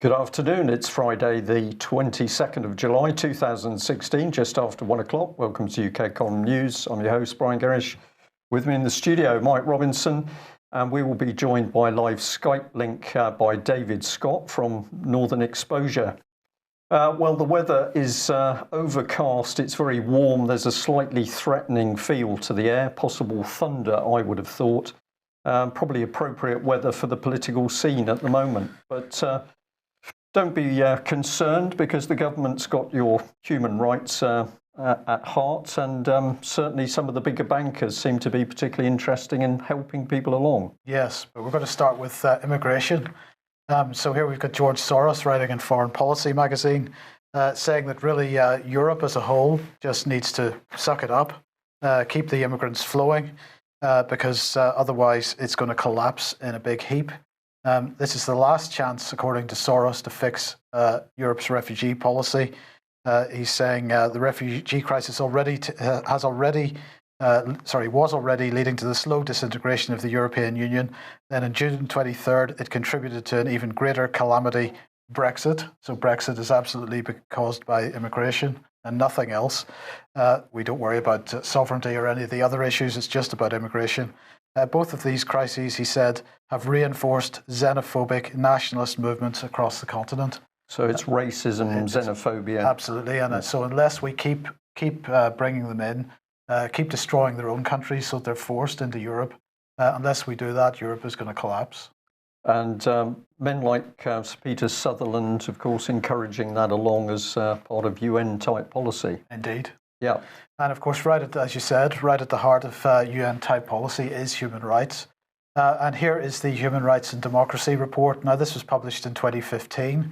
Good afternoon. It's Friday, the 22nd of July, 2016, just after 1 o'clock. Welcome to UK Column News. I'm your host, Brian Gerrish. With me in the studio, Mike Robinson, and we will be joined by live Skype link by David Scott from Northern Exposure. Well, the weather is overcast. It's very warm. There's a slightly threatening feel to the air, possible thunder, I would have thought. Probably appropriate weather for the political scene at the moment. But don't be concerned, because the government's got your human rights at heart, and certainly some of the bigger bankers seem to be particularly interested in helping people along. Yes, but we're going to start with immigration. So here we've got George Soros writing in Foreign Policy magazine, saying that really Europe as a whole just needs to suck it up, keep the immigrants flowing, because otherwise it's going to collapse in a big heap. This is the last chance, according to Soros, to fix Europe's refugee policy. He's saying the refugee crisis was already leading to the slow disintegration of the European Union. Then on June 23rd, it contributed to an even greater calamity, Brexit. So Brexit is absolutely caused by immigration and nothing else. We don't worry about sovereignty or any of the other issues. It's just about immigration. Both of these crises, he said, have reinforced xenophobic nationalist movements across the continent. So it's racism and xenophobia. Absolutely. And so unless we keep bringing them in, keep destroying their own countries so they're forced into Europe, unless we do that, Europe is going to collapse. And men like Sir Peter Sutherland, of course, encouraging that along as part of UN-type policy. Indeed. Yeah. And of course, as you said, right at the heart of UN-type policy is human rights. And here is the Human Rights and Democracy Report. Now, this was published in 2015,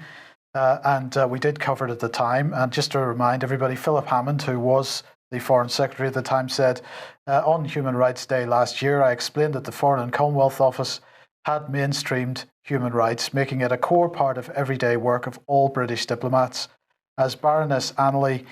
and we did cover it at the time. And just to remind everybody, Philip Hammond, who was the Foreign Secretary at the time, said, on Human Rights Day last year, I explained that the Foreign and Commonwealth Office had mainstreamed human rights, making it a core part of everyday work of all British diplomats. As Baroness Analey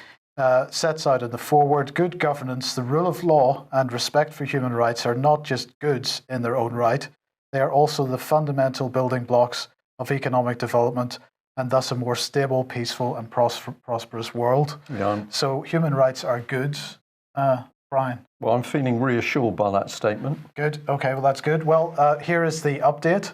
sets out in the foreword, good governance, the rule of law, and respect for human rights are not just goods in their own right. They are also the fundamental building blocks of economic development, and thus a more stable, peaceful, and prosperous world. Yeah. So human rights are goods, Brian. Well, I'm feeling reassured by that statement. Good. Okay, well, that's good. Well, here is the update.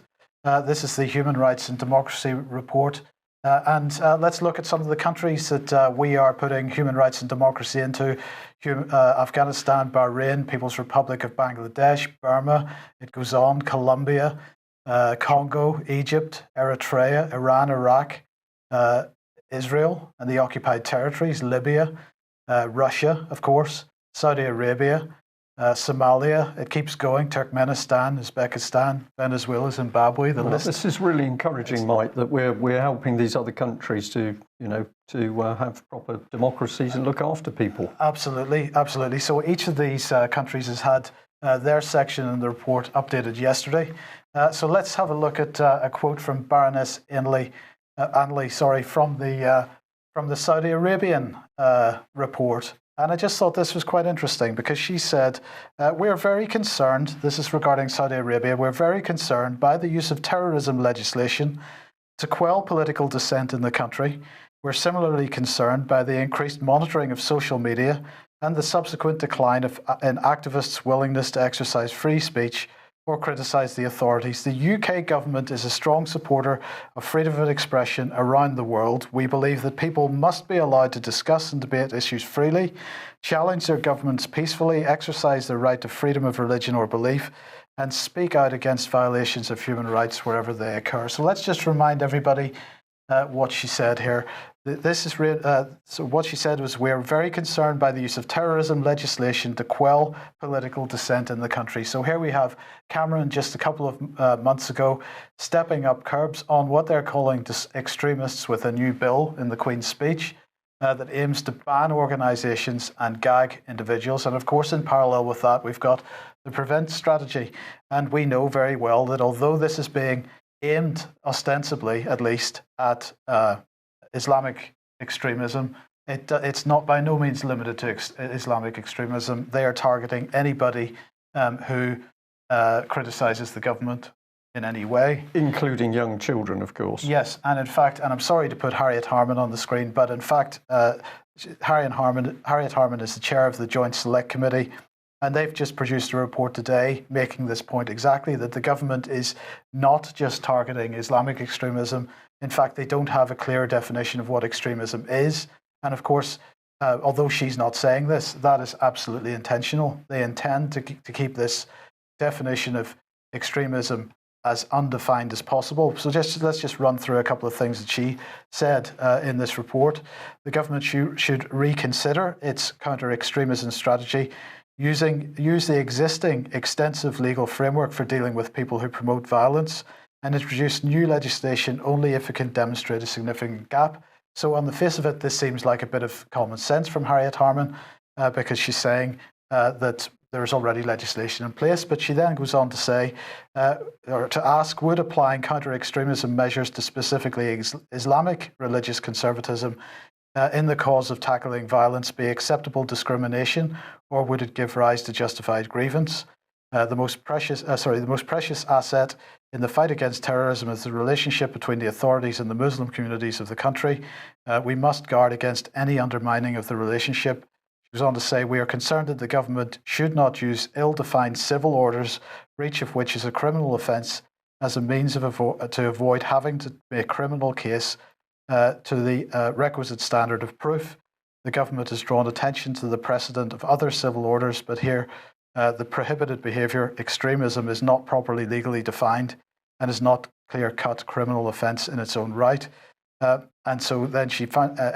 This is the Human Rights and Democracy Report. And let's look at some of the countries that we are putting human rights and democracy into. Afghanistan, Bahrain, People's Republic of Bangladesh, Burma, it goes on, Colombia, Congo, Egypt, Eritrea, Iran, Iraq, Israel and the occupied territories, Libya, Russia, of course, Saudi Arabia, Somalia, it keeps going, Turkmenistan, Uzbekistan, Venezuela, Zimbabwe. This is really encouraging, Mike, that we're helping these other countries to have proper democracies and look after people. Absolutely, absolutely. So each of these countries has had their section in the report updated yesterday. So let's have a look at a quote from Baroness Analey, from the Saudi Arabian report. And I just thought this was quite interesting, because she said, we're very concerned, this is regarding Saudi Arabia, we're very concerned by the use of terrorism legislation to quell political dissent in the country. We're similarly concerned by the increased monitoring of social media and the subsequent decline in activists' willingness to exercise free speech or criticise the authorities. The UK government is a strong supporter of freedom of expression around the world. We believe that people must be allowed to discuss and debate issues freely, challenge their governments peacefully, exercise their right to freedom of religion or belief, and speak out against violations of human rights wherever they occur. So let's just remind everybody what she said here. So what she said was, we're very concerned by the use of terrorism legislation to quell political dissent in the country. So here we have Cameron just a couple of months ago stepping up curbs on what they're calling extremists with a new bill in the Queen's speech that aims to ban organisations and gag individuals. And of course, in parallel with that, we've got the Prevent strategy. And we know very well that although this is being aimed ostensibly, at least, at Islamic extremism, it's not by no means limited to Islamic extremism. They are targeting anybody who criticises the government, in any way. Including young children, of course. Yes, and in fact, and I'm sorry to put Harriet Harman on the screen, but in fact, Harriet Harman is the chair of the Joint Select Committee, and they've just produced a report today making this point exactly, that the government is not just targeting Islamic extremism. In fact, they don't have a clear definition of what extremism is. And of course, although she's not saying this, that is absolutely intentional. They intend to keep this definition of extremism as undefined as possible. So let's just run through a couple of things that she said in this report. The government should reconsider its counter-extremism strategy, use the existing extensive legal framework for dealing with people who promote violence, and introduce new legislation only if it can demonstrate a significant gap. So on the face of it, this seems like a bit of common sense from Harriet Harman, because she's saying that there's already legislation in place. But she then goes on to say, or to ask, would applying counter-extremism measures to specifically Islamic religious conservatism in the cause of tackling violence be acceptable discrimination, or would it give rise to justified grievance? The most precious asset in the fight against terrorism is the relationship between the authorities and the Muslim communities of the country. We must guard against any undermining of the relationship. She goes on to say, we are concerned that the government should not use ill-defined civil orders, breach of which is a criminal offence, as a means to avoid having to make a criminal case to the requisite standard of proof. The government has drawn attention to the precedent of other civil orders, but here the prohibited behaviour, extremism, is not properly legally defined and is not clear-cut criminal offence in its own right. And so then she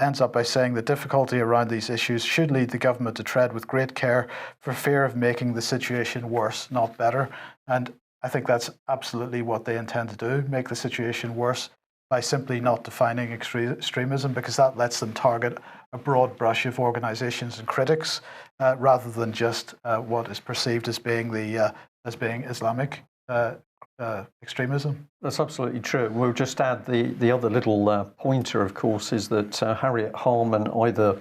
ends up by saying the difficulty around these issues should lead the government to tread with great care for fear of making the situation worse, not better. And I think that's absolutely what they intend to do, make the situation worse by simply not defining extremism, because that lets them target a broad brush of organisations and critics rather than just what is perceived as being Islamic extremism. That's absolutely true. We'll just add the other little pointer, of course, is that Harriet Harman either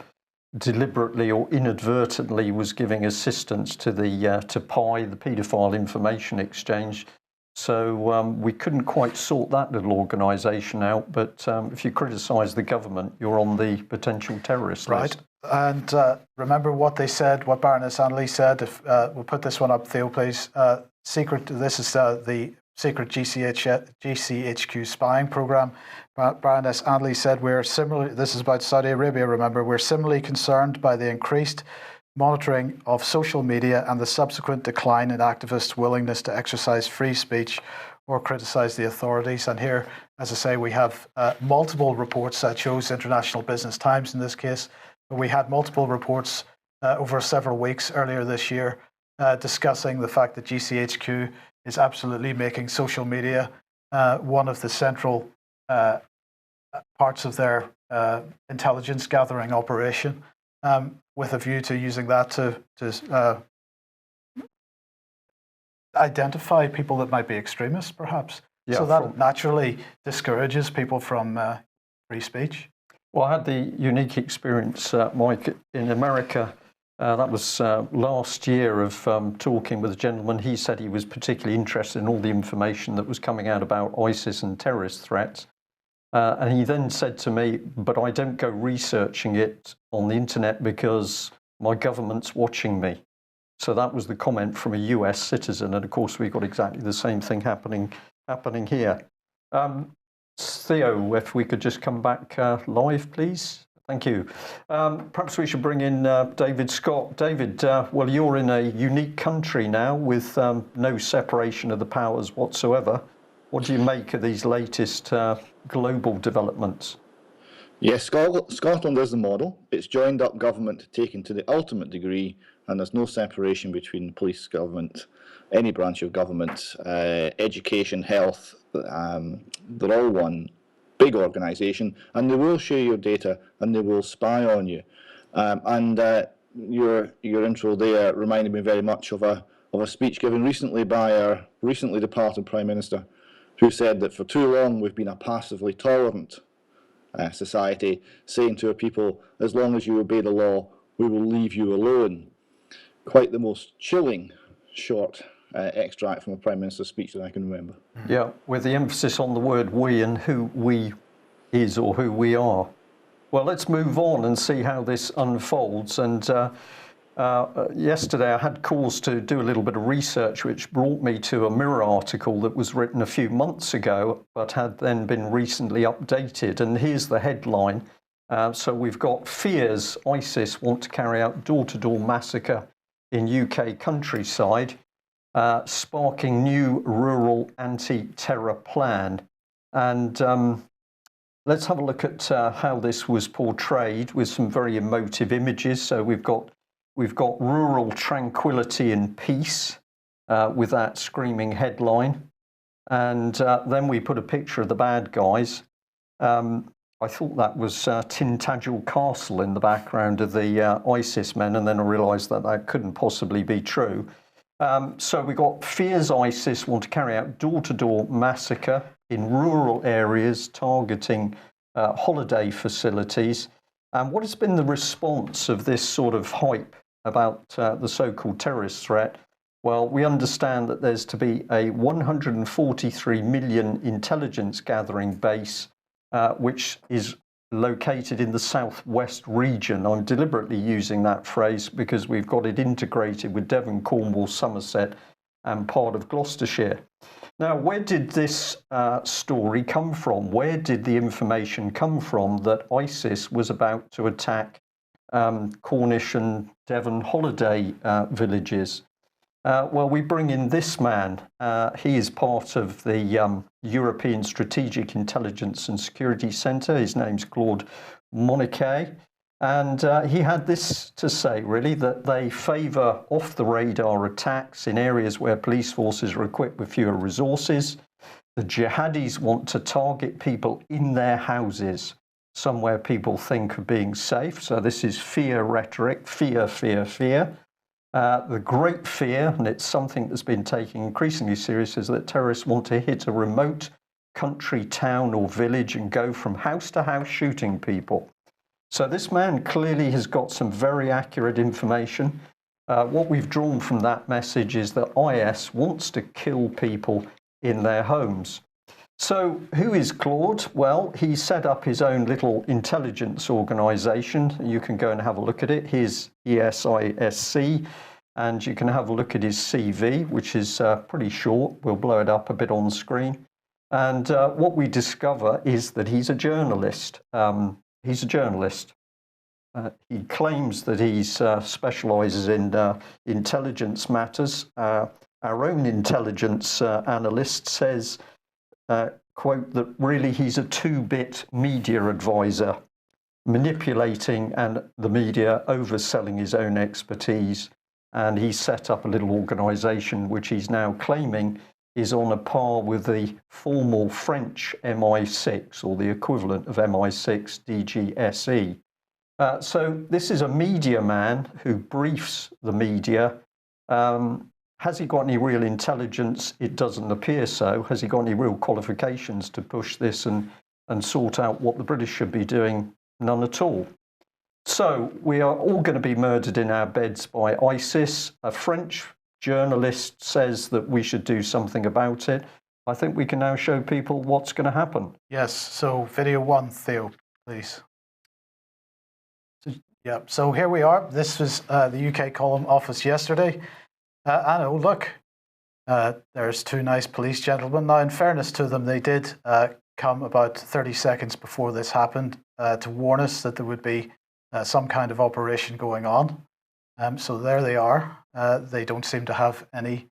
deliberately or inadvertently was giving assistance to to PI, the paedophile information exchange. So we couldn't quite sort that little organisation out. But if you criticise the government, you're on the potential terrorist list. Right. And remember what they said, what Baroness Analey said. If we'll put this one up, Theo, please. This is the secret GCHQ spying program. Baroness Analey said, this is about Saudi Arabia, remember, we're similarly concerned by the increased monitoring of social media and the subsequent decline in activists' willingness to exercise free speech or criticise the authorities. And here, as I say, we have multiple reports that shows International Business Times in this case. But we had multiple reports over several weeks earlier this year discussing the fact that GCHQ is absolutely making social media one of the central parts of their intelligence gathering operation, with a view to using that to identify people that might be extremists, perhaps. Yeah, so that naturally discourages people from free speech. Well, I had the unique experience, Mike, in America. That was last year of talking with a gentleman. He said he was particularly interested in all the information that was coming out about ISIS and terrorist threats. And he then said to me, but I don't go researching it on the internet because my government's watching me. So that was the comment from a US citizen. And of course, we've got exactly the same thing happening here. Theo, if we could just come back live, please. Thank you. Perhaps we should bring in David Scott. David, well, you're in a unique country now with no separation of the powers whatsoever. What do you make of these latest global developments? Yes, Scotland is the model. It's joined up government taken to the ultimate degree, and there's no separation between police, government, any branch of government, education, health. They're all one big organisation, and they will share your data and they will spy on you. Your intro there reminded me very much of a speech given recently by our recently departed Prime Minister, who said that for too long we've been a passively tolerant society, saying to our people, as long as you obey the law, we will leave you alone. Quite the most chilling short extract from a Prime Minister's speech that I can remember. Yeah, with the emphasis on the word we and who we is or who we are. Well, let's move on and see how this unfolds. And yesterday I had cause to do a little bit of research, which brought me to a Mirror article that was written a few months ago, but had then been recently updated. And here's the headline. So we've got fears ISIS want to carry out door-to-door massacre in UK countryside, sparking new rural anti-terror plan. And let's have a look at how this was portrayed with some very emotive images. So we've got rural tranquility and peace with that screaming headline. And then we put a picture of the bad guys. I thought that was Tintagel Castle in the background of the ISIS men, and then I realised that that couldn't possibly be true. So we got fears ISIS want to carry out door-to-door massacre in rural areas targeting holiday facilities. And what has been the response of this sort of hype about the so-called terrorist threat? Well, we understand that there's to be a 143 million intelligence gathering base, which is located in the southwest region. I'm deliberately using that phrase because we've got it integrated with Devon, Cornwall, Somerset, and part of Gloucestershire. Now, where did this story come from? Where did the information come from that ISIS was about to attack Cornish and Devon holiday villages? Well, we bring in this man. He is part of the European Strategic Intelligence and Security Centre. His name's Claude Moniquet. And he had this to say, really, that they favour off-the-radar attacks in areas where police forces are equipped with fewer resources. The jihadis want to target people in their houses, somewhere people think of being safe. So this is fear rhetoric, fear, fear, fear. The great fear, and it's something that's been taken increasingly serious, is that terrorists want to hit a remote country, town or village and go from house to house shooting people. So this man clearly has got some very accurate information. What we've drawn from that message is that IS wants to kill people in their homes. So who is Claude? Well, he set up his own little intelligence organisation. You can go and have a look at it. Here's ESISC, and you can have a look at his CV, which is pretty short. We'll blow it up a bit on screen. And what we discover is that he's a journalist. He's a journalist. He claims that he specialises in intelligence matters. Our own intelligence analyst says, quote, that really he's a two-bit media advisor, manipulating and the media overselling his own expertise. And he set up a little organisation which he's now claiming is on a par with the formal French MI6 or the equivalent of MI6 DGSE. So this is a media man who briefs the media. Has he got any real intelligence? It doesn't appear so. Has he got any real qualifications to push this and sort out what the British should be doing? None at all. So we are all going to be murdered in our beds by ISIS. A French journalist says that we should do something about it. I think we can now show people what's going to happen. Yes, so video one, Theo, please. Yeah, so here we are. This was the UK Column office yesterday. And oh, look, there's two nice police gentlemen. Now, in fairness to them, they did come about 30 seconds before this happened to warn us that there would be some kind of operation going on. So there they are. They don't seem to have any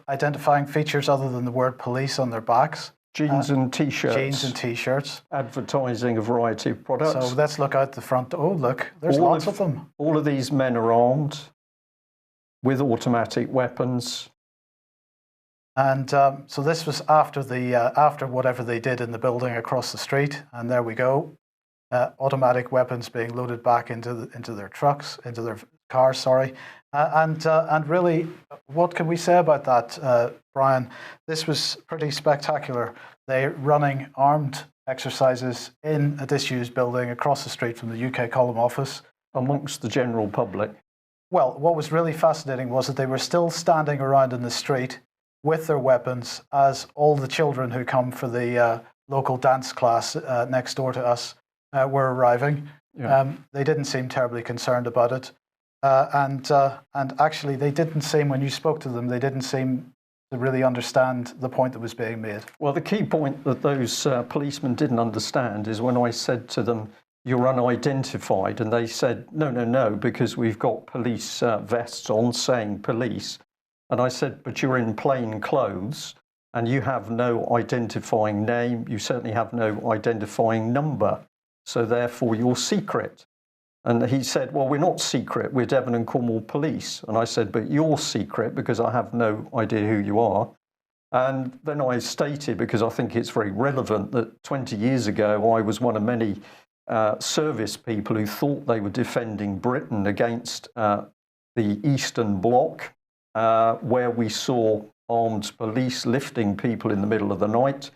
identifying features other than the word police on their backs. Jeans and T-shirts. Jeans and T-shirts. Advertising a variety of products. So let's look out the front. Oh, look, there's lots of them. All of these men are armed with automatic weapons. And so this was after after whatever they did in the building across the street. And there we go. Automatic weapons being loaded back into their trucks, into their cars, sorry. And really, what can we say about that, Brian? This was pretty spectacular. They're running armed exercises in a disused building across the street from the UK Column office. Amongst the general public. Well, what was really fascinating was that they were still standing around in the street with their weapons as all the children who come for the local dance class next door to us were arriving. Yeah. They didn't seem terribly concerned about it. And actually, they didn't seem, when you spoke to them, they didn't seem to really understand the point that was being made. Well, the key point that those policemen didn't understand is when I said to them, "You're unidentified," and they said, no, because we've got police vests on saying police. And I said, "But you're in plain clothes and you have no identifying name. You certainly have no identifying number. So therefore you're secret." And he said, "Well, we're not secret. We're Devon and Cornwall Police." And I said, "But you're secret because I have no idea who you are." And then I stated, because I think it's very relevant, that 20 years ago I was one of many service people who thought they were defending Britain against the Eastern Bloc, where we saw armed police lifting people in the middle of the night,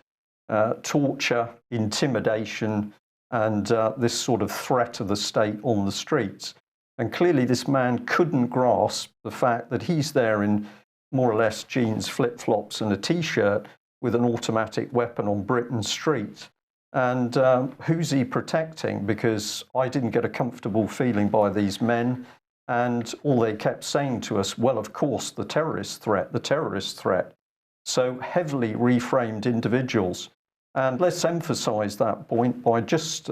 torture, intimidation, and this sort of threat to the state on the streets. And clearly this man couldn't grasp the fact that he's there in more or less jeans, flip-flops and a T-shirt with an automatic weapon on Britain's street. And who's he protecting? Because I didn't get a comfortable feeling by these men. And all they kept saying to us, well, of course, the terrorist threat, the terrorist threat. So heavily reframed individuals. And let's emphasize that point by just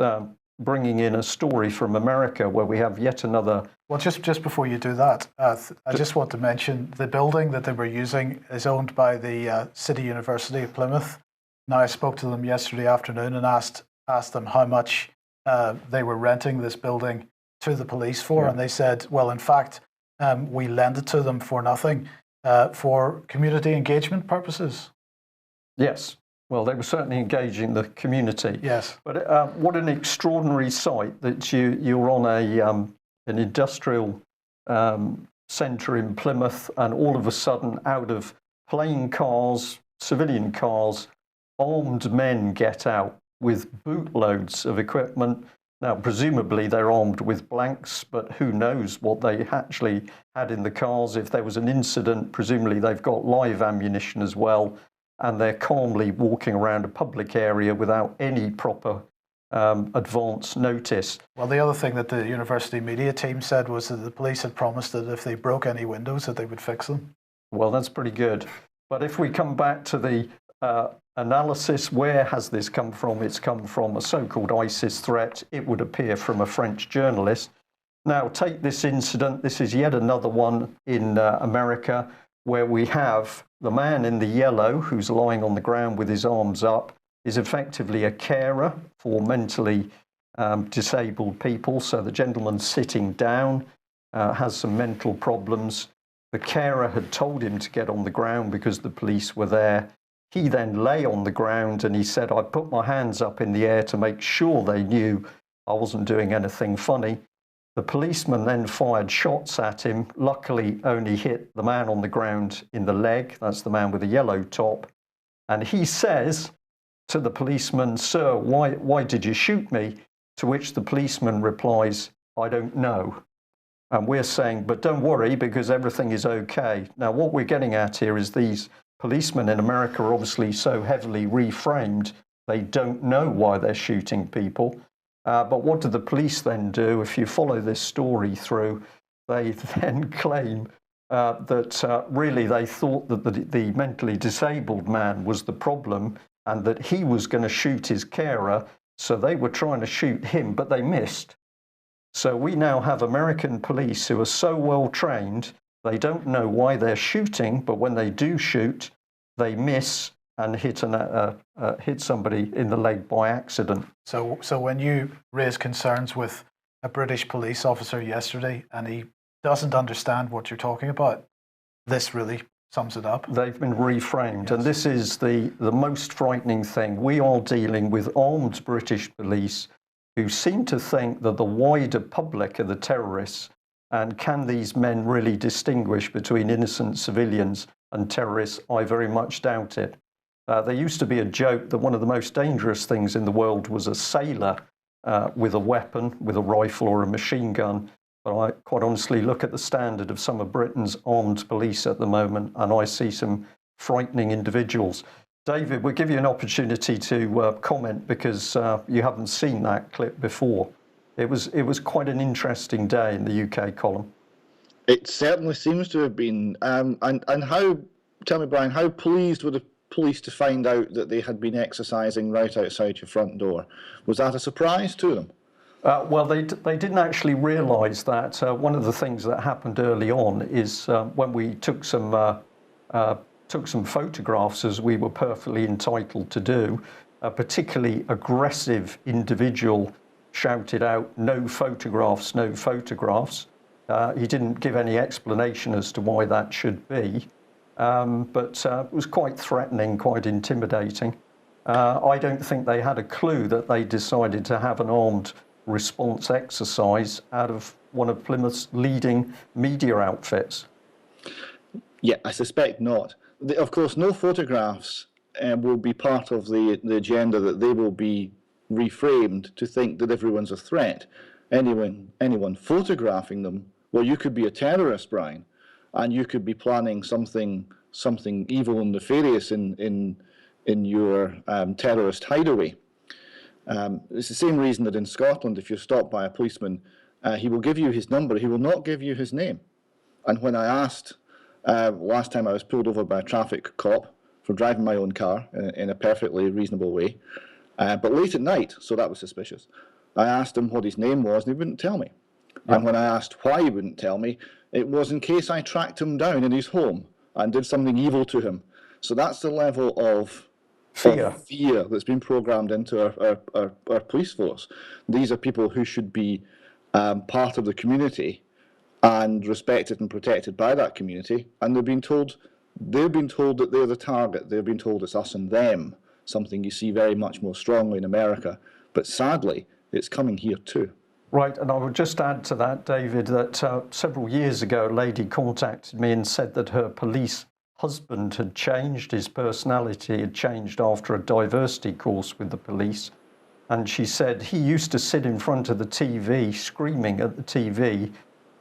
bringing in a story from America where we have yet another... Well, just before you do that, I just want to mention the building that they were using is owned by the City University of Plymouth. Now, I spoke to them yesterday afternoon and asked them how much they were renting this building to the police for, yeah. And they said, well, in fact, we lend it to them for nothing, for community engagement purposes. Yes. Well, they were certainly engaging the community. Yes. But what an extraordinary sight that you're on an industrial centre in Plymouth, and all of a sudden, out of plain cars, civilian cars, armed men get out with bootloads of equipment. Now, presumably they're armed with blanks, but who knows what they actually had in the cars. If there was an incident, presumably they've got live ammunition as well, and they're calmly walking around a public area without any proper advance notice. Well, the other thing that the university media team said was that the police had promised that if they broke any windows that they would fix them. Well, that's pretty good. But if we come back to the analysis, where has this come from? It's come from a so-called ISIS threat. It would appear from a French journalist. Now, take this incident. This is yet another one in America, where we have the man in the yellow who's lying on the ground with his arms up is effectively a carer for mentally disabled people. So the gentleman sitting down has some mental problems. The carer had told him to get on the ground because the police were there. He then lay on the ground and he said, "I put my hands up in the air to make sure they knew I wasn't doing anything funny." The policeman then fired shots at him, luckily only hit the man on the ground in the leg. That's the man with the yellow top. And he says to the policeman, "Sir, why did you shoot me?" To which the policeman replies, "I don't know." And we're saying, but don't worry because everything is okay. Now, what we're getting at here is these policemen in America are obviously so heavily reframed, they don't know why they're shooting people. But what do the police then do? If you follow this story through, they then claim that really they thought that the mentally disabled man was the problem and that he was going to shoot his carer. So they were trying to shoot him, but they missed. So we now have American police who are so well trained, they don't know why they're shooting, but when they do shoot, they miss and hit somebody in the leg by accident. So when you raise concerns with a British police officer yesterday and he doesn't understand what you're talking about, this really sums it up. They've been reframed, yes. And this is the most frightening thing. We are dealing with armed British police who seem to think that the wider public are the terrorists. And can these men really distinguish between innocent civilians and terrorists? I very much doubt it. There used to be a joke that one of the most dangerous things in the world was a sailor with a weapon, with a rifle or a machine gun. But I quite honestly look at the standard of some of Britain's armed police at the moment, and I see some frightening individuals. David, we'll give you an opportunity to comment, because you haven't seen that clip before. It was quite an interesting day in the UK column. It certainly seems to have been. And how, tell me, Brian, how pleased were the police to find out that they had been exercising right outside your front door? Was that a surprise to them? Well, they didn't actually realise that. One of the things that happened early on is when we took some photographs, as we were perfectly entitled to do, a particularly aggressive individual shouted out, "No photographs, no photographs." He didn't give any explanation as to why that should be, but it was quite threatening, quite intimidating. I don't think they had a clue that they decided to have an armed response exercise out of one of Plymouth's leading media outfits. Yeah, I suspect not. Of course, no photographs will be part of the agenda, that they will be reframed to think that everyone's a threat. Anyone photographing them, well, you could be a terrorist, Brian, and you could be planning something evil and nefarious in your terrorist hideaway. It's the same reason that in Scotland, if you're stopped by a policeman, he will give you his number, he will not give you his name. And when I asked, last time I was pulled over by a traffic cop for driving my own car in a perfectly reasonable way, but late at night, so that was suspicious, I asked him what his name was, and he wouldn't tell me. And when I asked why he wouldn't tell me, it was in case I tracked him down in his home and did something evil to him. So that's the level of fear that's been programmed into our police force. These are people who should be part of the community and respected and protected by that community, and they've been told that they're the target. They've been told it's us and them, something you see very much more strongly in America, but sadly it's coming here too. Right, and I would just add to that, David, that several years ago a lady contacted me and said that her police husband had changed, his personality had changed after a diversity course with the police. And she said he used to sit in front of the TV screaming at the TV,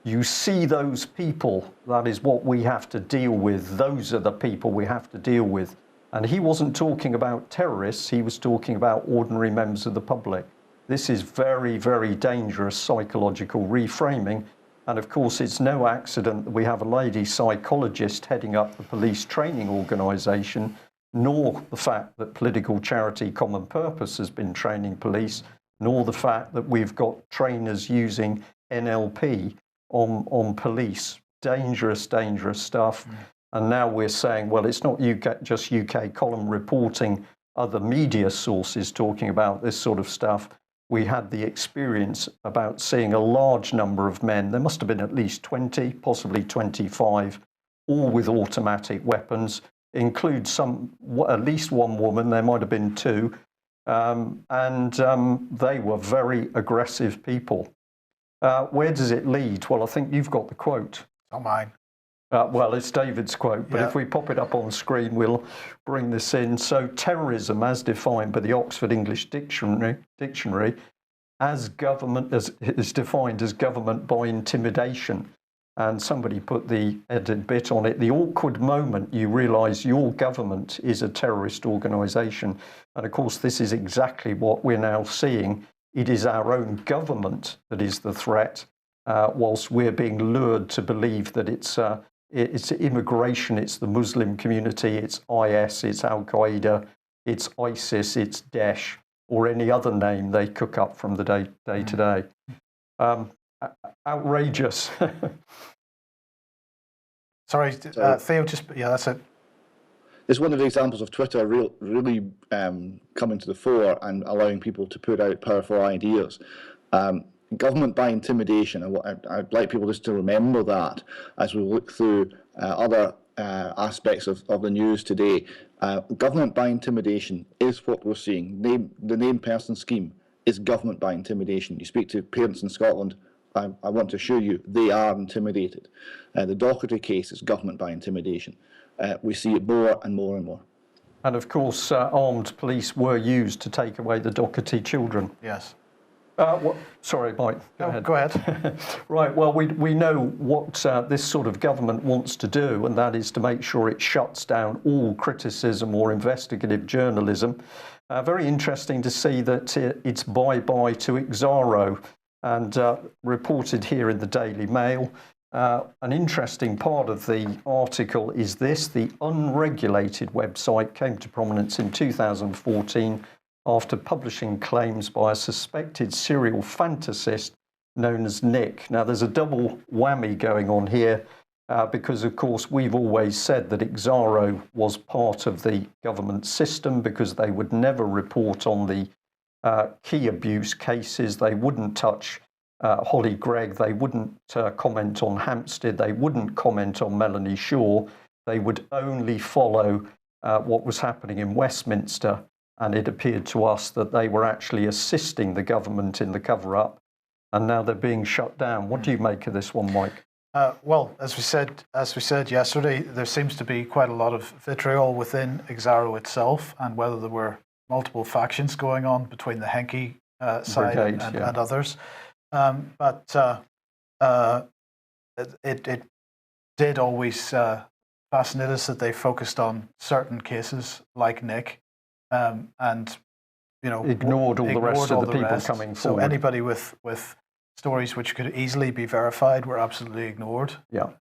"You see those people, that is what we have to deal with. Those are the people we have to deal with." And he wasn't talking about terrorists, he was talking about ordinary members of the public. This is very, very dangerous psychological reframing. And of course, it's no accident that we have a lady psychologist heading up the police training organisation, nor the fact that political charity Common Purpose has been training police, nor the fact that we've got trainers using NLP on police. Dangerous, dangerous stuff. And now we're saying, well, it's not just UK column reporting, other media sources talking about this sort of stuff. We had the experience about seeing a large number of men, there must have been at least 20, possibly 25, all with automatic weapons, include at least one woman, there might have been two, and they were very aggressive people. Where does it lead? Well, I think you've got the quote. Not mine. Well, it's David's quote, but if we pop it up on screen, we'll bring this in. So, terrorism, as defined by the Oxford English Dictionary, is defined as government by intimidation. And somebody put the edited bit on it. The awkward moment you realise your government is a terrorist organisation. And of course, this is exactly what we're now seeing. It is our own government that is the threat, whilst we're being lured to believe that it's immigration, it's the Muslim community, it's IS, it's Al-Qaeda, it's ISIS, it's Daesh, or any other name they cook up from the day to day. Outrageous. Sorry, Theo, that's it. It's one of the examples of Twitter really coming to the fore and allowing people to put out powerful ideas. Government by intimidation, and I'd like people just to remember that as we look through other aspects of the news today. Government by intimidation is what we're seeing. The name person scheme is government by intimidation. You speak to parents in Scotland, I want to assure you they are intimidated. The Docherty case is government by intimidation. We see it more and more and more. And of course, armed police were used to take away the Docherty children. Yes. Sorry, Mike. Go ahead. Go ahead. Right. Well, we know what this sort of government wants to do, and that is to make sure it shuts down all criticism or investigative journalism. Very interesting to see that it's bye-bye to Exaro, and reported here in the Daily Mail. An interesting part of the article is this: the unregulated website came to prominence in 2014 after publishing claims by a suspected serial fantasist known as Nick. Now, there's a double whammy going on here because, of course, we've always said that Exaro was part of the government system because they would never report on the key abuse cases. They wouldn't touch Holly Gregg. They wouldn't comment on Hampstead. They wouldn't comment on Melanie Shaw. They would only follow what was happening in Westminster. And it appeared to us that they were actually assisting the government in the cover-up, and now they're being shut down. What do you make of this one, Mike? Well, as we said yesterday, there seems to be quite a lot of vitriol within Exaro itself, and whether there were multiple factions going on between the Henke side Brigade, and others. It did always fascinate us that they focused on certain cases like Nick. And ignored all the rest of the people coming forward. So anybody with stories which could easily be verified were absolutely ignored. Yeah.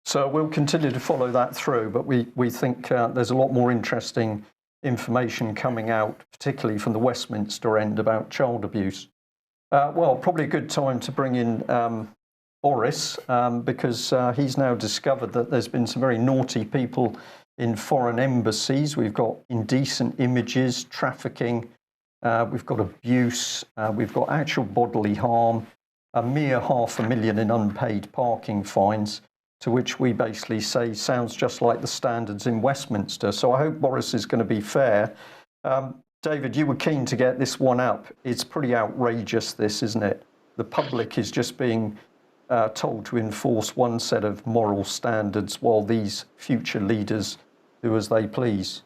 So we'll continue to follow that through, but we think there's a lot more interesting information coming out, particularly from the Westminster end, about child abuse. Well, probably a good time to bring in Boris, because he's now discovered that there's been some very naughty people in foreign embassies. We've got indecent images, trafficking, we've got abuse, we've got actual bodily harm, a mere $500,000 in unpaid parking fines, to which we basically say sounds just like the standards in Westminster. So I hope Boris is going to be fair. David, you were keen to get this one up. It's pretty outrageous, this, isn't it? The public is just being told to enforce one set of moral standards while these future leaders do as they please.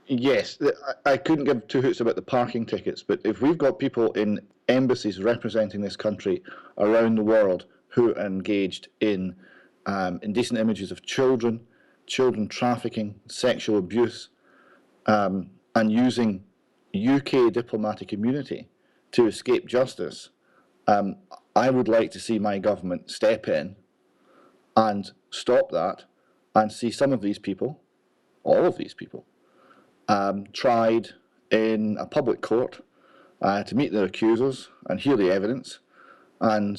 Yes, I couldn't give two hoots about the parking tickets, but if we've got people in embassies representing this country around the world who are engaged in indecent images of children trafficking, sexual abuse, and using UK diplomatic immunity to escape justice, I would like to see my government step in and stop that and see some of these people, all of these people, tried in a public court to meet their accusers and hear the evidence, and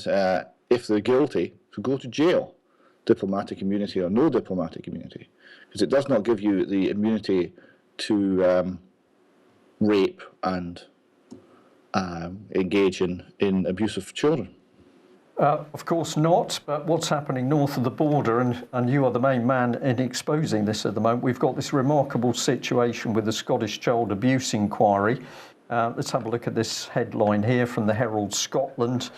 if they're guilty, to go to jail, diplomatic immunity or no diplomatic immunity, because it does not give you the immunity to rape and engage in abuse of children. Of course not, but what's happening north of the border, and you are the main man in exposing this at the moment, we've got this remarkable situation with the Scottish Child Abuse Inquiry. Let's have a look at this headline here from the Herald Scotland.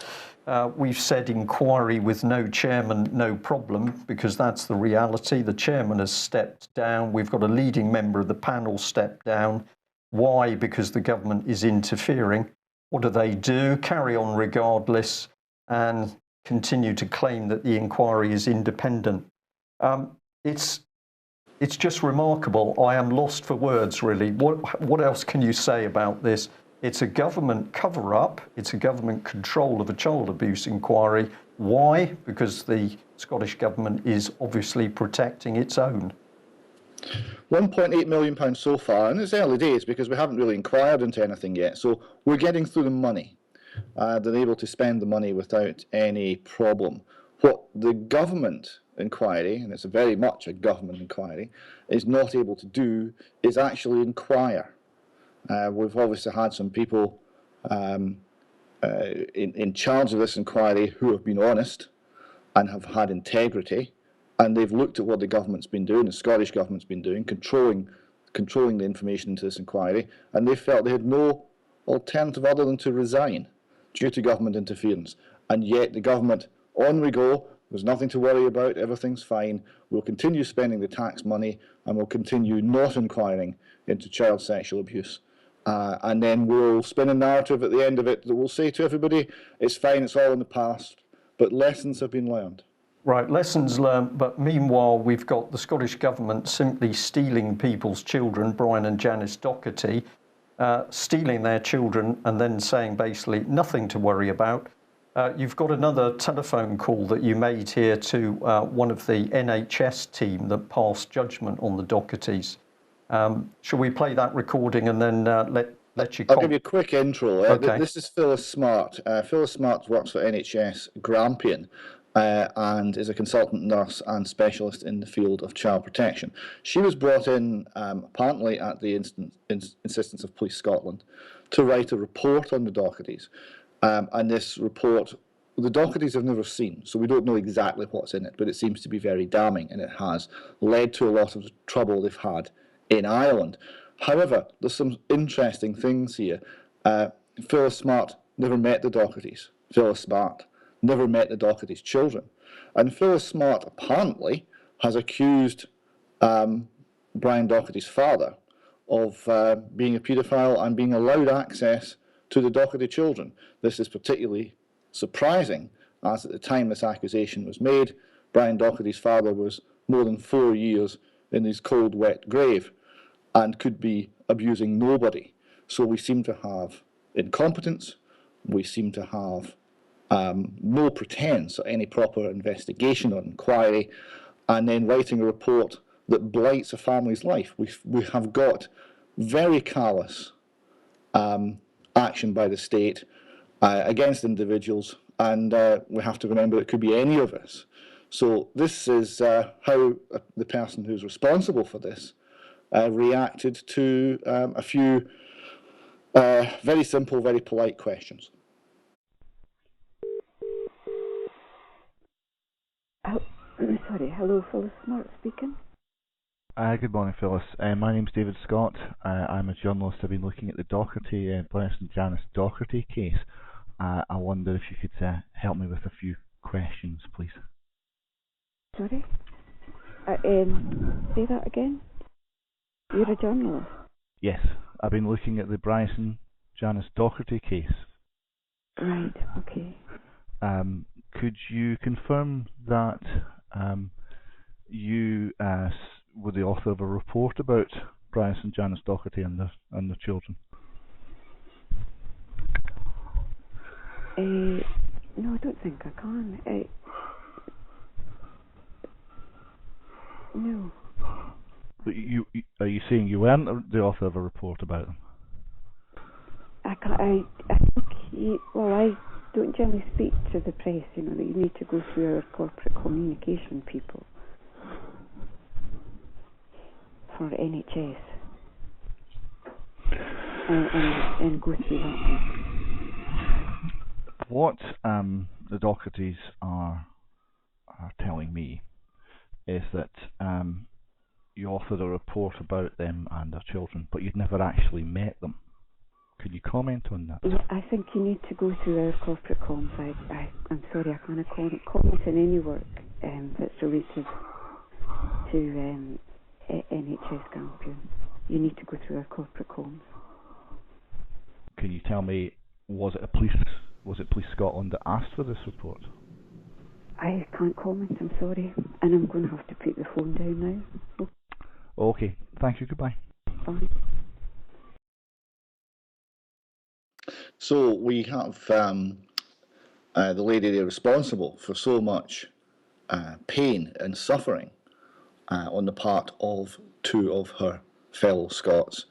We've said inquiry with no chairman, no problem, because that's the reality. The chairman has stepped down. We've got a leading member of the panel step down. Why? Because the government is interfering. What do? Carry on regardless and continue to claim that the inquiry is independent. It's just remarkable. I am lost for words, really. What else can you say about this? It's a government cover-up. It's a government control of a child abuse inquiry. Why? Because the Scottish government is obviously protecting its own. £1.8 million so far, and it's early days because we haven't really inquired into anything yet. So we're getting through the money. They're able to spend the money without any problem. What the government inquiry, and it's very much a government inquiry, is not able to do is actually inquire. We've obviously had some people in charge of this inquiry who have been honest and have had integrity, and they've looked at what the government's been doing, the Scottish government's been doing, controlling the information into this inquiry, and they felt they had no alternative other than to resign due to government interference. And yet the government, on we go, there's nothing to worry about, everything's fine, we'll continue spending the tax money and we'll continue not inquiring into child sexual abuse. and then we'll spin a narrative at the end of it that will say to everybody, it's fine, it's all in the past, but lessons have been learned. Right, lessons learned, but meanwhile we've got the Scottish Government simply stealing people's children, Brian and Janice Docherty, stealing their children and then saying basically nothing to worry about. You've got another telephone call that you made here to one of the NHS team that passed judgment on the Dochertys. Shall we play that recording and then let you I'll give you a quick intro. Okay. This is Phyllis Smart. Phyllis Smart works for NHS Grampian and is a consultant nurse and specialist in the field of child protection. She was brought in apparently at the insistence of Police Scotland to write a report on the Dochertys. And this report, the Dochertys have never seen, so we don't know exactly what's in it, but it seems to be very damning, and it has led to a lot of the trouble they've had in Ireland. However, there's some interesting things here. Phyllis Smart never met the Dochertys. Phyllis Smart never met the Dochertys' children. And Phyllis Smart apparently has accused Brian Docherty's father of being a paedophile and being allowed access to the Docherty children. This is particularly surprising, as at the time this accusation was made, Brian Docherty's father was more than 4 years in his cold, wet grave and could be abusing nobody. So we seem to have incompetence, we seem to have no pretense of any proper investigation or inquiry, and then writing a report that blights a family's life. We have got very callous action by the state against individuals, and we have to remember it could be any of us. So this is how the person who's responsible for this reacted to a few very simple, very polite questions. Sorry, hello, Phyllis Smart speaking. Good morning, Phyllis. My name's David Scott. I'm a journalist. I've been looking at the Docherty, Brian and Janice Docherty case. I wonder if you could help me with a few questions, please. Sorry? Say that again? You're a journalist? Yes, I've been looking at the Brian and Janice Docherty case. Right, okay. Could you confirm that you were the author of a report about Brian and Janice Docherty and the children? No, I don't think I can. No. But are you saying you weren't the author of a report about them? I think I don't generally speak to the press, that you need to go through our corporate communication people for NHS and go through that one. What the Dochertys are telling me is that you authored a report about them and their children, but you'd never actually met them. Could you comment on that? I think you need to go through our corporate comms. I'm sorry, I can't comment on any work that's related to NHS Grampian. You need to go through our corporate comms. Can you tell me, was it Police Scotland that asked for this report? I can't comment, I'm sorry, and I'm going to have to put the phone down now. Okay, thank you, goodbye. Bye. So we have the lady there responsible for so much pain and suffering on the part of two of her fellow Scots,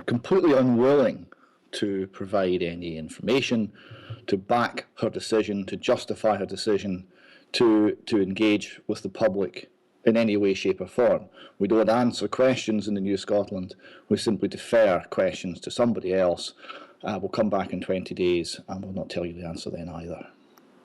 completely unwilling to provide any information, to back her decision, to justify her decision, to engage with the public in any way, shape or form. We don't answer questions in the New Scotland, we simply defer questions to somebody else. We'll come back in 20 days and we'll not tell you the answer then either.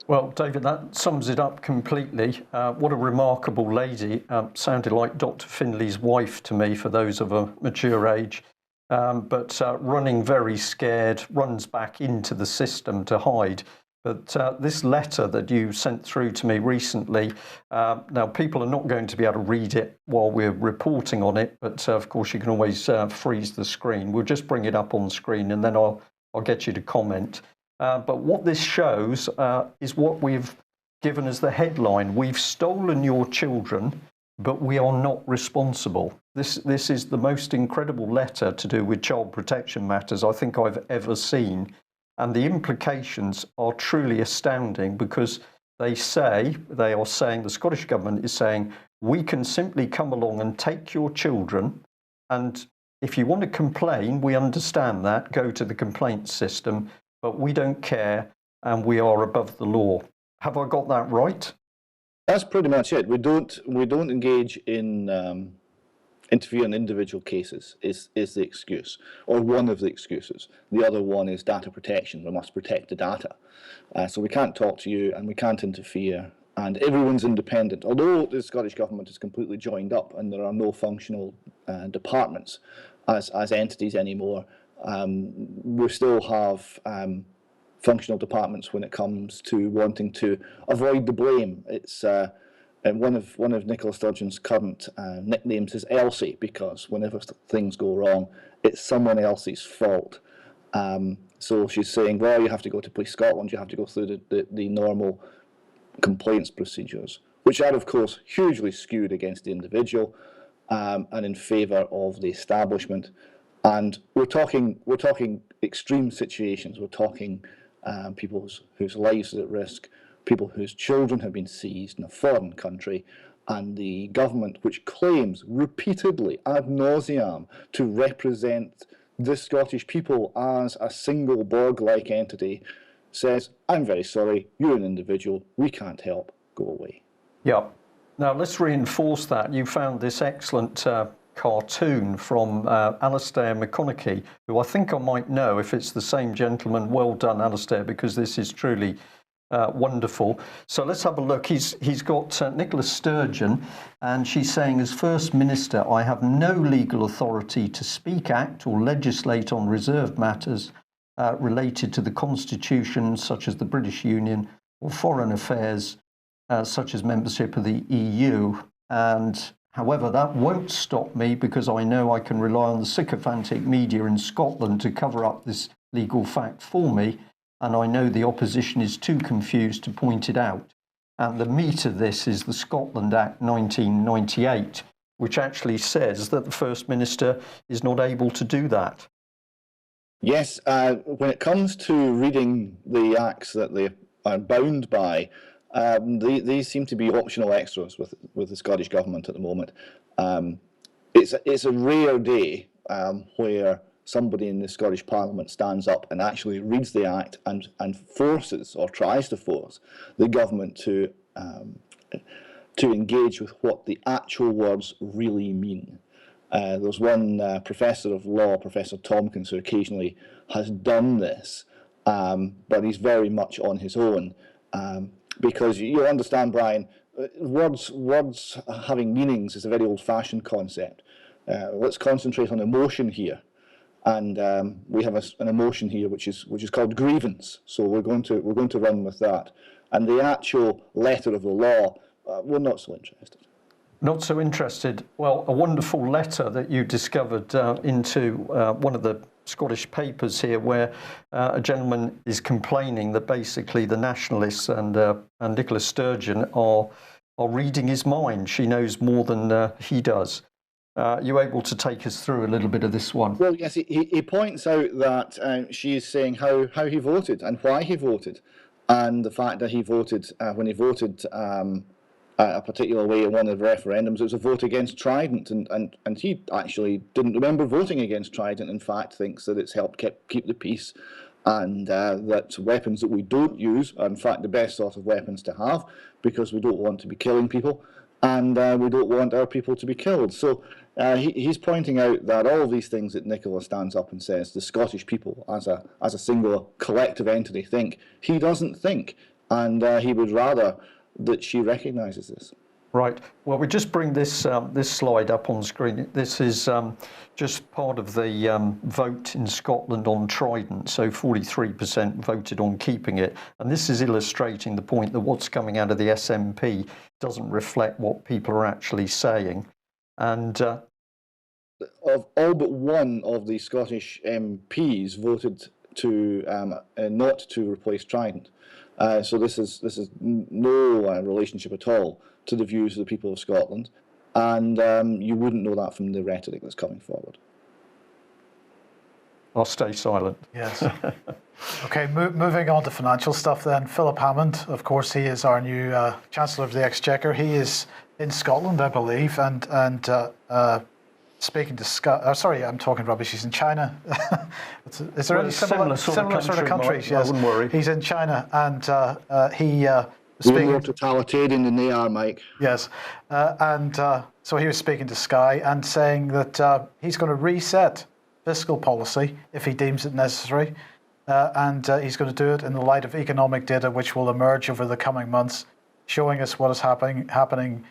Well, David, that sums it up completely. What a remarkable lady. Sounded like Dr. Finley's wife to me, for those of a mature age. But running very scared, runs back into the system to hide. But this letter that you sent through to me recently, now people are not going to be able to read it while we're reporting on it, but of course you can always freeze the screen. We'll just bring it up on screen and then I'll get you to comment. But what this shows is what we've given as the headline: we've stolen your children, but we are not responsible. This is the most incredible letter to do with child protection matters I think I've ever seen. And the implications are truly astounding, because they are saying, the Scottish Government is saying, we can simply come along and take your children, and if you want to complain, we understand that, go to the complaint system, but we don't care and we are above the law. Have I got that right? That's pretty much it. We don't engage in interfere in individual cases is the excuse, or one of the excuses. The other one is data protection. We must protect the data. So we can't talk to you and we can't interfere, and everyone's independent. Although the Scottish Government is completely joined up and there are no functional departments as entities anymore, we still have functional departments when it comes to wanting to avoid the blame. It's and one of Nicola Sturgeon's current nicknames is Elsie, because whenever things go wrong, it's someone else's fault. So she's saying, well, you have to go to Police Scotland, you have to go through the normal complaints procedures, which are, of course, hugely skewed against the individual and in favour of the establishment. And we're talking extreme situations. We're talking people whose lives are at risk, people whose children have been seized in a foreign country, and the government, which claims repeatedly ad nauseam to represent the Scottish people as a single Borg-like entity, says, I'm very sorry, you're an individual, we can't help, go away. Yeah. Now let's reinforce that. You found this excellent cartoon from Alistair McConaughey, who I think I might know if it's the same gentleman. Well done, Alistair, because this is truly wonderful. So let's have a look. He's got Nicola Sturgeon, and she's saying, as First Minister, I have no legal authority to speak, act or legislate on reserved matters related to the Constitution, such as the British Union, or foreign affairs, such as membership of the EU. And however, that won't stop me, because I know I can rely on the sycophantic media in Scotland to cover up this legal fact for me, and I know the opposition is too confused to point it out. And the meat of this is the Scotland Act 1998, which actually says that the First Minister is not able to do that. Yes, when it comes to reading the acts that they are bound by, these seem to be optional extras with the Scottish Government at the moment. It's a rare day where somebody in the Scottish Parliament stands up and actually reads the Act and forces, or tries to force, the government to engage with what the actual words really mean. There's one professor of law, Professor Tompkins, who occasionally has done this, but he's very much on his own, because you understand, Brian, words having meanings is a very old-fashioned concept. Let's concentrate on emotion here. And we have an emotion here which is called grievance. So we're going to run with that. And the actual letter of the law, we're not so interested. Not so interested. Well, a wonderful letter that you discovered into one of the Scottish papers here, where a gentleman is complaining that basically the nationalists and Nicola Sturgeon are reading his mind. She knows more than he does. You able to take us through a little bit of this one? Well, yes, he points out that she is saying how he voted and why he voted, and the fact that he voted when he voted a particular way in one of the referendums, it was a vote against Trident, and he actually didn't remember voting against Trident. In fact, thinks that it's helped keep the peace, and that weapons that we don't use are in fact the best sort of weapons to have, because we don't want to be killing people, and we don't want our people to be killed. So he's pointing out that all of these things that Nicola stands up and says the Scottish people as a single collective entity think, he doesn't think, and he would rather that she recognises this. Right. Well, we just bring this this slide up on screen. This is just part of the vote in Scotland on Trident. So 43% voted on keeping it. And this is illustrating the point that what's coming out of the SNP doesn't reflect what people are actually saying. And of all but one of the Scottish MPs voted to not to replace Trident. So this is no relationship at all to the views of the people of Scotland, and you wouldn't know that from the rhetoric that's coming forward. I'll stay silent. Yes. Okay, moving on to financial stuff then. Philip Hammond, of course, he is our new Chancellor of the Exchequer. He is in Scotland, I believe, and speaking to sorry, I'm talking rubbish. He's in China. Is there any similar sort of countries? Yes, I wouldn't worry. He's in China, and he We're more totalitarian than they are, Mike. Yes, so he was speaking to Sky and saying that he's going to reset fiscal policy if he deems it necessary, and he's going to do it in the light of economic data which will emerge over the coming months, showing us what is happening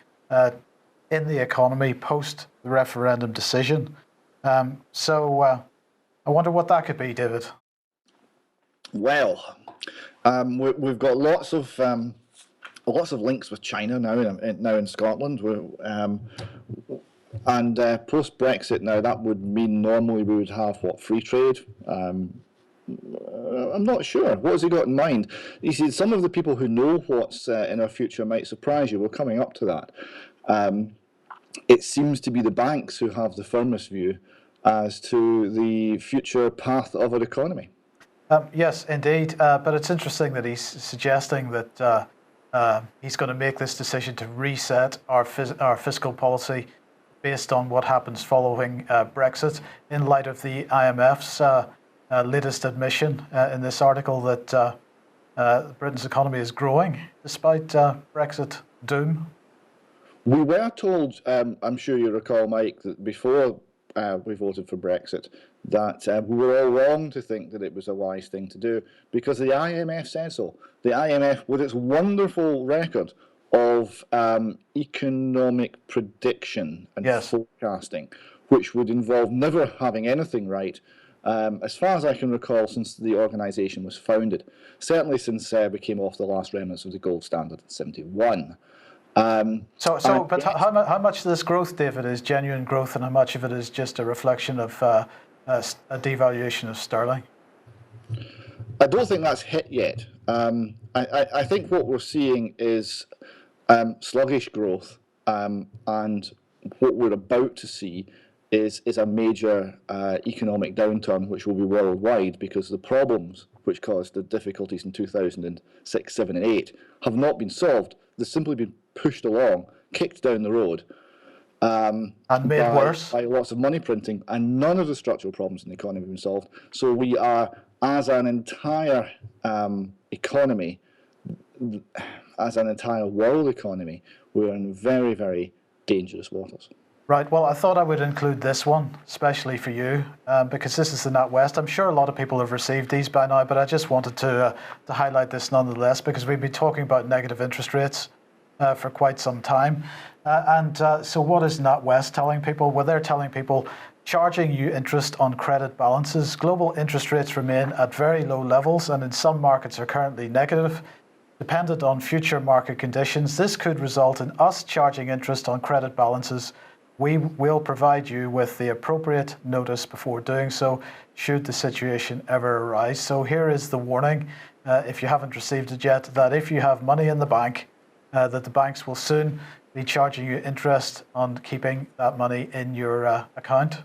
in the economy post the referendum decision. So I wonder what that could be, David. Well, we've got lots of links with China now in Scotland, and post Brexit now that would mean normally we would have free trade. I'm not sure. What has he got in mind? You see, some of the people who know what's in our future might surprise you. We're coming up to that. It seems to be the banks who have the firmest view as to the future path of our economy. Yes, indeed. But it's interesting that he's suggesting that he's going to make this decision to reset our fiscal policy based on what happens following Brexit, in light of the IMF's latest admission in this article that Britain's economy is growing despite Brexit doom. We were told, I'm sure you recall, Mike, that before we voted for Brexit, that we were all wrong to think that it was a wise thing to do because the IMF said so. The IMF, with its wonderful record of economic prediction and forecasting, which would involve never having anything right, as far as I can recall, since the organisation was founded, certainly since we came off the last remnants of the gold standard in '71. But how much of this growth, David, is genuine growth, and how much of it is just a reflection of a devaluation of sterling? I don't think that's hit yet. I think what we're seeing is sluggish growth, and what we're about to see is a major economic downturn, which will be worldwide, because the problems which caused the difficulties in 2006, 7, and 8 have not been solved. They've simply been pushed along, kicked down the road, and made worse by lots of money printing, and none of the structural problems in the economy have been solved. So we are, as an entire economy, as an entire world economy, we're in very, very dangerous waters. Right, well, I thought I would include this one, especially for you, because this is the NatWest. I'm sure a lot of people have received these by now, but I just wanted to highlight this nonetheless, because we've been talking about negative interest rates for quite some time. So what is NatWest telling people? Well, they're telling people charging you interest on credit balances. Global interest rates remain at very low levels, and in some markets are currently negative. Dependent on future market conditions, this could result in us charging interest on credit balances. We will provide you with the appropriate notice before doing so, should the situation ever arise. So here is the warning, if you haven't received it yet, that if you have money in the bank, that the banks will soon be charging you interest on keeping that money in your account.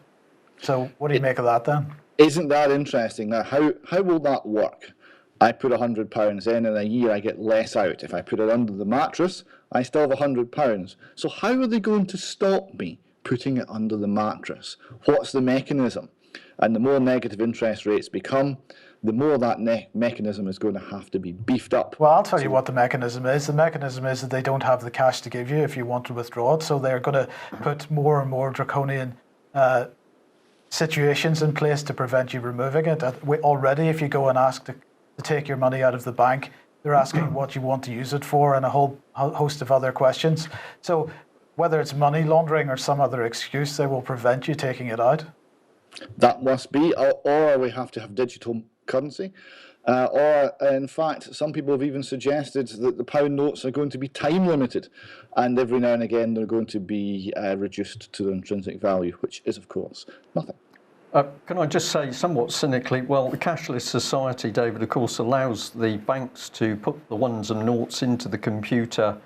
So what do you make of that then? Isn't that interesting? Now, how will that work? I put £100 in a year I get less out. If I put it under the mattress, I still have £100. So how are they going to stop me putting it under the mattress? What's the mechanism? And the more negative interest rates become, the more that mechanism is going to have to be beefed up. Well, I'll tell you what the mechanism is. The mechanism is that they don't have the cash to give you if you want to withdraw it. So they're going to put more and more draconian situations in place to prevent you removing it. Already, if you go and ask to take your money out of the bank, They're asking what you want to use it for and a whole host of other questions. So whether it's money laundering or some other excuse, they will prevent you taking it out. That must be, or we have to have digital currency. Or, in fact, some people have even suggested that the pound notes are going to be time limited, and every now and again they're going to be reduced to their intrinsic value, which is, of course, nothing. Can I just say, somewhat cynically, well, the cashless society, David, of course, allows the banks to put the ones and noughts into the computer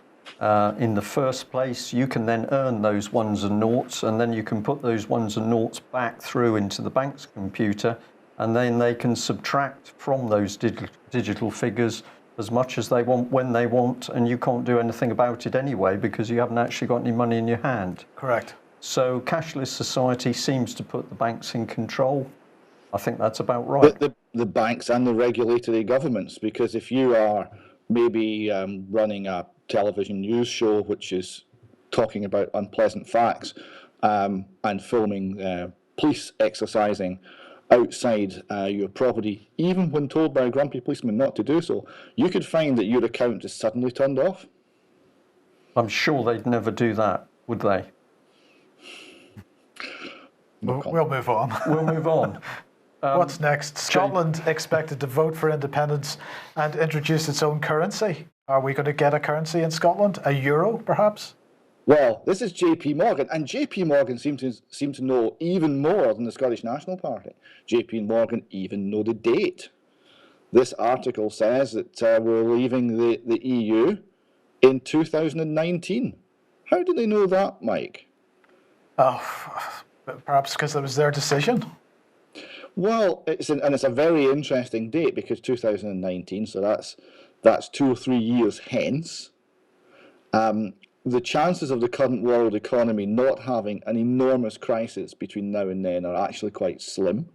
in the first place. You can then earn those ones and noughts, and then you can put those ones and noughts back through into the bank's computer, and then they can subtract from those digital figures as much as they want when they want, and you can't do anything about it anyway because you haven't actually got any money in your hand. Correct. So cashless society seems to put the banks in control. I think that's about right. The banks and the regulatory governments, because if you are maybe running a television news show which is talking about unpleasant facts and filming police exercising outside your property, even when told by a grumpy policeman not to do so, you could find that your account is suddenly turned off. I'm sure they'd never do that, would they? We'll move on. We'll move on. What's next? Scotland expected to vote for independence and introduce its own currency. Are we going to get a currency in Scotland? A euro, perhaps? Well, this is JP Morgan, and JP Morgan seem to know even more than the Scottish National Party. JP Morgan even know the date. This article says that we're leaving the EU in 2019. How do they know that, Mike? Oh, perhaps because it was their decision. Well, it's a very interesting date because 2019, so that's 2 or 3 years hence. The chances of the current world economy not having an enormous crisis between now and then are actually quite slim.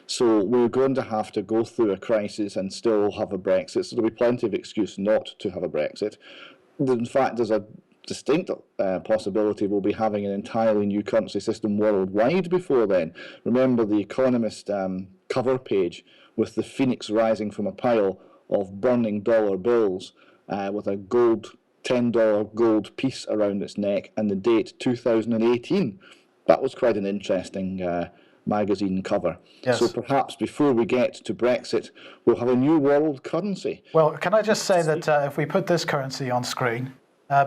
So we're going to have to go through a crisis and still have a Brexit. So there'll be plenty of excuse not to have a Brexit. In fact, there's a distinct possibility we'll be having an entirely new currency system worldwide before then. Remember the Economist cover page with the phoenix rising from a pile of burning dollar bills with a $10 gold piece around its neck and the date 2018. That was quite an interesting magazine cover. Yes. So perhaps before we get to Brexit, we'll have a new world currency. Well, can I just say that if we put this currency on screen,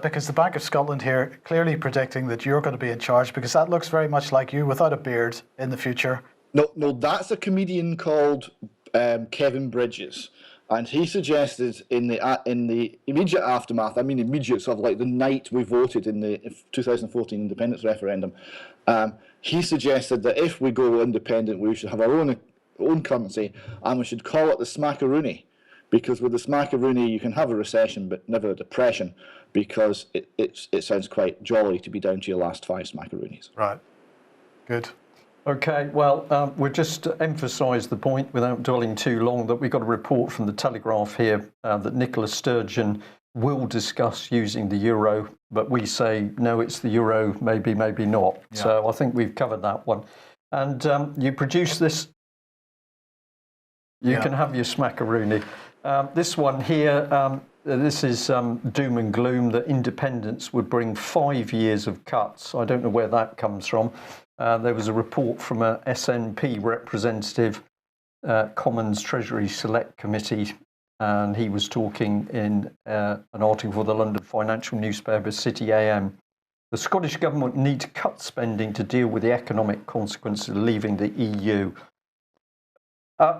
because the Bank of Scotland here clearly predicting that you're going to be in charge, because that looks very much like you without a beard in the future. No, that's a comedian called Kevin Bridges. And he suggested in the immediate aftermath, I mean immediate, sort of like the night we voted in the 2014 independence referendum, he suggested that if we go independent, we should have our own currency, and we should call it the smackaroony, because with the smackaroony you can have a recession but never a depression, because it sounds quite jolly to be down to your last 5 smackaroonies. Right. Good. Okay, well, we'll just emphasise the point without dwelling too long that we got a report from the Telegraph here that Nicola Sturgeon will discuss using the euro, but we say, no, it's the euro, maybe, maybe not. Yeah. So I think we've covered that one. And you produce this, you can have your smackaroony. This one here, this is doom and gloom that independence would bring 5 years of cuts. I don't know where that comes from. There was a report from a SNP representative, Commons Treasury Select Committee, and he was talking in an article for the London financial newspaper City AM. The Scottish Government need to cut spending to deal with the economic consequences of leaving the EU.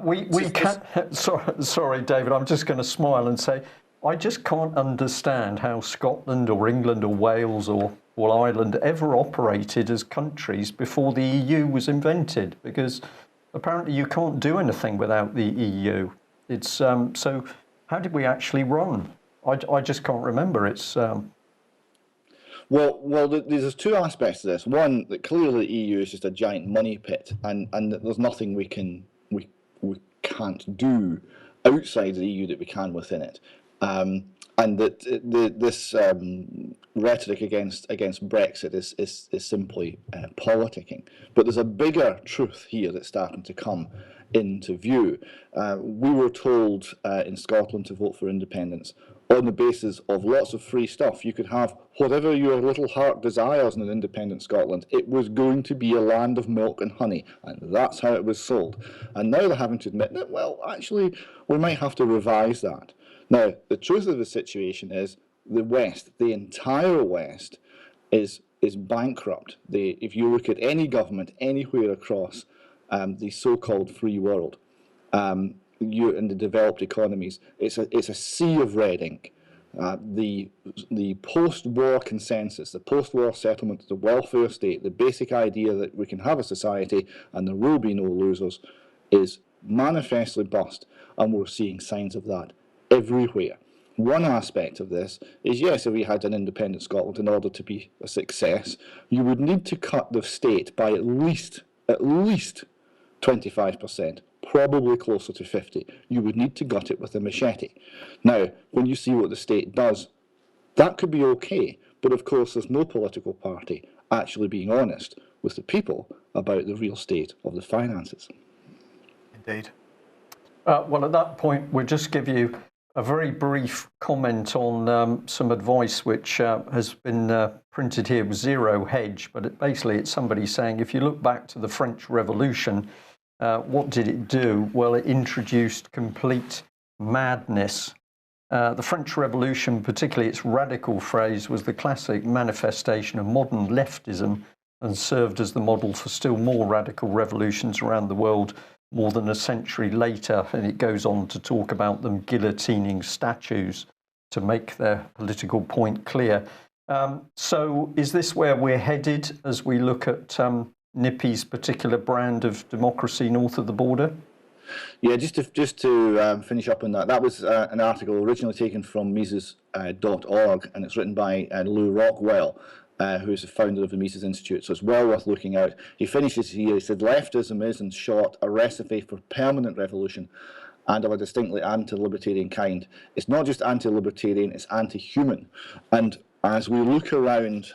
We can't, sorry, David, I'm just going to smile and say, I just can't understand how Scotland or England or Wales or Ireland ever operated as countries before the EU was invented, because apparently you can't do anything without the EU. It's so how did we actually run? I just can't remember. It's Well, there's 2 aspects to this. One, that clearly the EU is just a giant money pit, and there's nothing we can't do outside the EU that we can within it. And that this rhetoric against Brexit is simply politicking. But there's a bigger truth here that's starting to come, into view. We were told in Scotland to vote for independence on the basis of lots of free stuff. You could have whatever your little heart desires in an independent Scotland. It was going to be a land of milk and honey, and that's how it was sold. And now they're having to admit that, well, actually, we might have to revise that. Now, the truth of the situation is the West, the entire West, is bankrupt. If you look at any government anywhere across the so-called free world, in the developed economies, it's a sea of red ink. The post-war consensus, the post-war settlement, the welfare state, the basic idea that we can have a society and there will be no losers, is manifestly bust, and we're seeing signs of that everywhere. One aspect of this is, yes, if we had an independent Scotland, in order to be a success, you would need to cut the state by at least 25%, probably closer to 50%. You would need to gut it with a machete. Now, when you see what the state does, that could be okay, but of course there's no political party actually being honest with the people about the real state of the finances. Indeed. Well, at that point, we'll just give you a very brief comment on some advice which has been printed here with zero hedge, but basically it's somebody saying, if you look back to the French Revolution, what did it do? Well, it introduced complete madness. The French Revolution, particularly its radical phrase, was the classic manifestation of modern leftism and served as the model for still more radical revolutions around the world more than a century later. And it goes on to talk about them guillotining statues to make their political point clear. So is this where we're headed as we look at Nippy's particular brand of democracy north of the border? Yeah, just to finish up on that, that was an article originally taken from Mises.org, and it's written by Lou Rockwell, who is the founder of the Mises Institute, so it's well worth looking out. He finishes here, he said, leftism is, in short, a recipe for permanent revolution and of a distinctly anti-libertarian kind. It's not just anti-libertarian, it's anti-human. And as we look around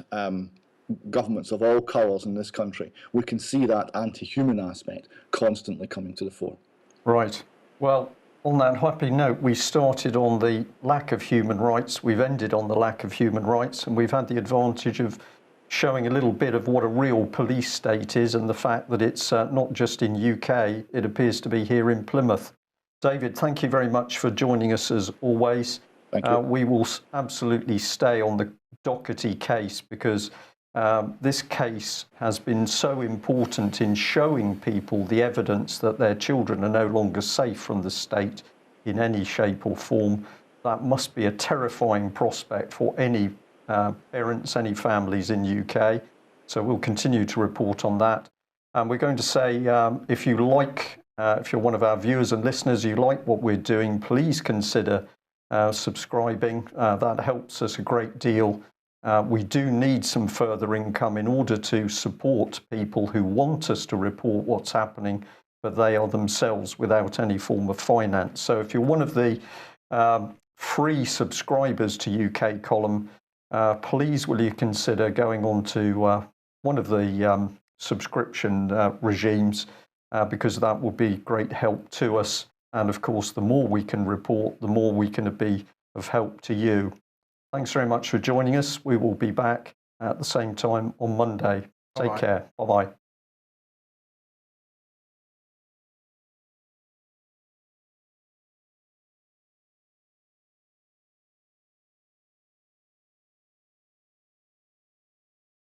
governments of all colours in this country, we can see that anti-human aspect constantly coming to the fore. Right. Well, on that happy note, we started on the lack of human rights, we've ended on the lack of human rights, and we've had the advantage of showing a little bit of what a real police state is and the fact that it's not just in UK, it appears to be here in Plymouth. David, thank you very much for joining us as always. Thank you. We will absolutely stay on the Docherty case because this case has been so important in showing people the evidence that their children are no longer safe from the state in any shape or form. That must be a terrifying prospect for any parents, any families in UK. So we'll continue to report on that. And we're going to say, if you like, if you're one of our viewers and listeners, you like what we're doing, please consider subscribing. That helps us a great deal. We do need some further income in order to support people who want us to report what's happening, but they are themselves without any form of finance. So if you're one of the free subscribers to UK Column, please will you consider going on to one of the subscription regimes, because that will be great help to us. And of course, the more we can report, the more we can be of help to you. Thanks very much for joining us. We will be back at the same time on Monday. Take care. Bye-bye.